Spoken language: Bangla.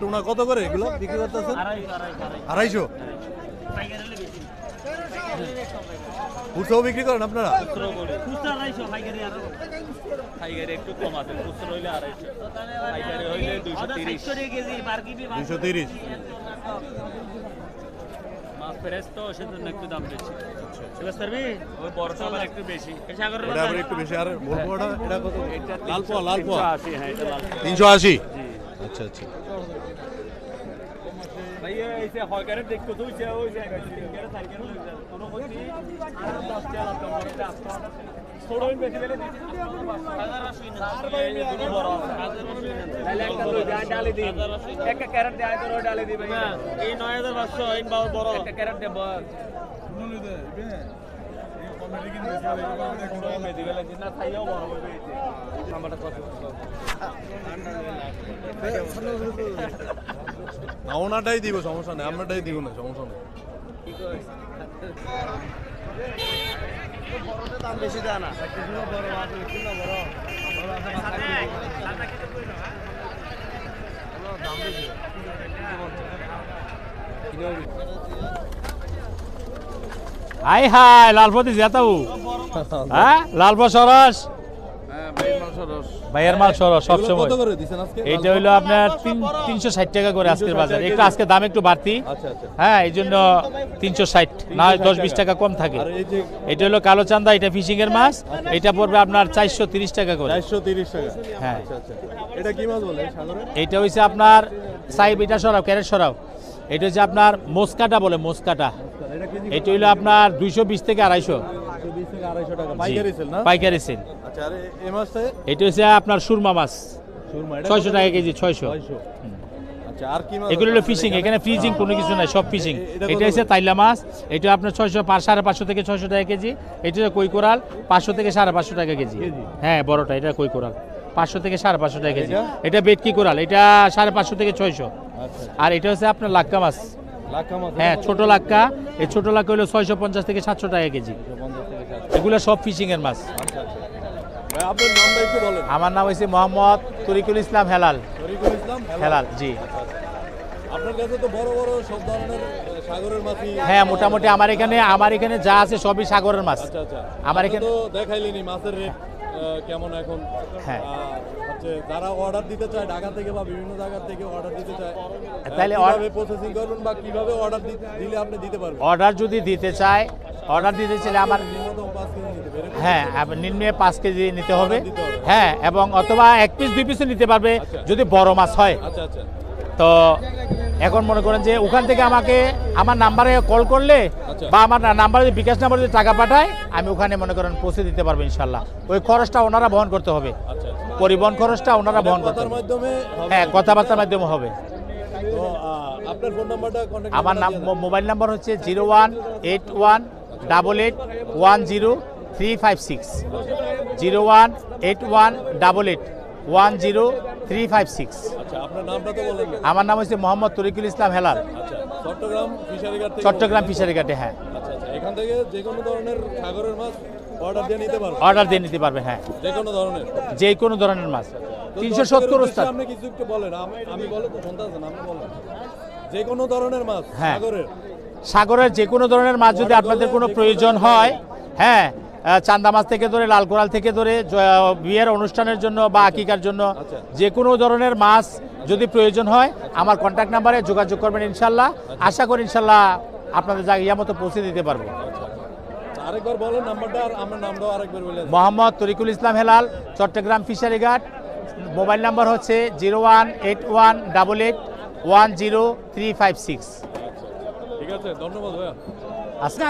টুনা কত করে এগুলো বিক্রি করতেছেন? 250। খুচরাও বিক্রি করেন আপনারা? একটু কম আছে, খুচরা হইলে 250, পাইকারি হইলে 230। মাছ ফ্রেশ তো সেজন্য একটু দাম বেশি। ওই বড়টা আবার একটু বেশি। এটা আবার একটু বেশি। আর বলবোটা এটা কত? লাল পোয়া 380। হ্যাঁ, এটা লাল 380। আচ্ছা আচ্ছা। ভাই এই যে হয়কারে দেখো তো ওই জায়গায় 3 করে 4 করে লই যায়। কোনো কইছি আর 10 টাকা দাম করে আসতো। ছোড়ই বেশি বেলে দিছি। হাজার আসুই না। দুটো বড় আছে। তাহলে একটা লই যায় ডালি দিই। একটা ক্যারেট দেয় তো ডালি দিই ভাই। এই 9500 এই বড় একটা ক্যারেট দেব। শুনুন দে এই কমেডি কিন বেশি হলে এই মেডিকেলে দিনা খাইও বড় হবে এই নাম্বারটা কত? ওনাটাই দিব, সমস্যা নেই। আপনারটাই দিব না, সমস্যা নেই। দাম বেশি দেয় না। হাই হাই লালপতি জেতাবু। হ্যাঁ লালপা সরস, ভাইয়ের মাল সরস সবসময়। কত করে দিছেন আজকে? এইটা হইলো আপনার 360 টাকা করে আজকের বাজার। একটু আজকে দাম একটু বাড়তি। আচ্ছা আচ্ছা। হ্যাঁ এই জন্য 360, না 10-20 টাকা কম থাকে। আর এই যে এটা হলো কালো চান্দা, এটা ফিশিং এর মাছ। এটা পড়বে আপনার 430 টাকা করে। 430 টাকা। হ্যাঁ আচ্ছা আচ্ছা। এটা কি মাছ বলে সাগরে? এটা হইছে আপনার সাইব, এটা সরাও ক্যারেট সরাও। এটা হচ্ছে আপনার মোসকাটা বলে, মোসকাটা। এটা কেজি এটা হইলো আপনার 220 থেকে 250। 120 থেকে 250 টাকা পাইকারি সেল না? পাইকারি সেল। আচ্ছা। আর এই মাছটা? এটা হচ্ছে আপনার সুরমা মাছ, সুরমা। এটা 600 টাকা কেজি। 600। আচ্ছা। আর কি মাছ? এগুলো হলো ফিশিং, এখানে ফ্রিজিং কোনো কিছু নাই, সব ফিশিং। এটা হচ্ছে তাইলা মাছ, এটা আপনার 550 থেকে 600 টাকা কেজি। এটা হচ্ছে কই কোরাল, 500 থেকে 550 টাকা কেজি। হ্যাঁ বড়টা এটা কই কোরাল, 500 থেকে 550 টাকা কেজি। এটা বেটকি কোরাল, এটা 550 থেকে 600। আর এটা হচ্ছে আপনার লাক্কা মাছ। লাক্কা মাছ? হ্যাঁ ছোট লাক্কা। এই ছোট লাক্কা হলো 650 থেকে 700 টাকা কেজি। 50 থেকে 700। এগুলো সব ফিশিং এর মাছ। আচ্ছা আচ্ছা। ভাই আপনার নামটা একটু বলেন। আমার নাম হচ্ছে মোহাম্মদ তরিকুল ইসলাম হেলাল। তরিকুল ইসলাম হেলাল, জি। আপনার কাছে তো বড় বড় সব ধরনের সাগরের মাছই। হ্যাঁ মোটামুটি আমার এখানে যা আছে সবই সাগরের মাছ। আচ্ছা আচ্ছা। আমার এখানে তো দেখাইলেনি মাছের রেট কেমন এখন। হ্যাঁ। হচ্ছে যারা অর্ডার দিতে চায় ঢাকা থেকে বা বিভিন্ন জায়গা থেকে অর্ডার দিতে চায়, তাহলে কিভাবে প্রসেসিং করবেন বা কিভাবে অর্ডার দিলে আপনি দিতে পারবেন? অর্ডার যদি দিতে চায়, অর্ডার দিতে চাইলে আমার ন্যূনতম 5 কেজি নিতে পারবেন? হ্যাঁ নিম্নে 5 কেজি নিতে হবে। দিতে হবে। হ্যাঁ এবং অথবা 1 পিস 2 পিসও নিতে পারবে যদি বড় মাছ হয়। আচ্ছা আচ্ছা। তো এখন মনে করেন যে ওখান থেকে আমাকে আমার নাম্বারে কল করলে আচ্ছা। বা আমার নাম্বারে বিকাশ নাম্বারে যদি টাকা পাঠায়, আমি ওখানে মনে করেন পৌঁছে দিতে পারবো ইনশাল্লাহ। ওই খরচটা ওনারা বহন করতে হবে, আচ্ছা আচ্ছা। পরিবহন খরচটা ওনারা বহন করতে কথার হবে। মাধ্যমে হবে? হ্যাঁ কথাবার্তার মাধ্যমে হবে। তো আপনার ফোন নাম্বারটা কন্টাক্ট আমার মোবাইল নাম্বার হচ্ছে 018188103560। 018188103560। আচ্ছা। আপনার নামটা তো বলেন না। আমার নাম হচ্ছে মোহাম্মদ তরিকুল ইসলাম হেলাল, আচ্ছা। চট্টগ্রাম ফিশারিঘাট থেকে? চট্টগ্রাম ফিশারিঘাটে। হ্যাঁ আচ্ছা আচ্ছা। এখান থেকে যে কোনো ধরনের সাগরের মাছ অর্ডার দিয়ে নিতে পারবেন? অর্ডার দিয়ে নিতে পারবে। হ্যাঁ যে কোনো ধরনের? যে কোনো ধরনের মাছ। তো 370 ওস্তাদ। আপনি কিছু একটু বলেন। আমি বলে তো শুনতে আছেন, আপনি বলেন। যে কোনো ধরনের মাছ হ্যাঁ। সাগরের? সাগরের যে কোনো ধরনের মাছ যদি আপনাদের কোনো প্রয়োজন হয়, হ্যাঁ চান্দা মাছ থেকে ধরে লাল কোরাল থেকে ধরে বিয়ের অনুষ্ঠানের জন্য বা আকিকার জন্য আচ্ছা। যে কোনো ধরনের মাছ যদি প্রয়োজন হয় আমার কন্ট্যাক্ট নাম্বারে যোগাযোগ করবেন ইনশাল্লাহ। আশা করি ইনশাল্লাহ আপনাদের জায়গা মতো পৌঁছে দিতে পারবো। আরেকবার বলেন নাম্বারটা, আর আমার নামটাও আরেকবার বলেন। মোহাম্মদ তরিকুল ইসলাম হেলাল, চট্টগ্রাম ফিশারিঘাট। মোবাইল নাম্বার হচ্ছে 018188103560। ঠিক আছে, ধন্যবাদ ভাইয়া। আচ্ছা।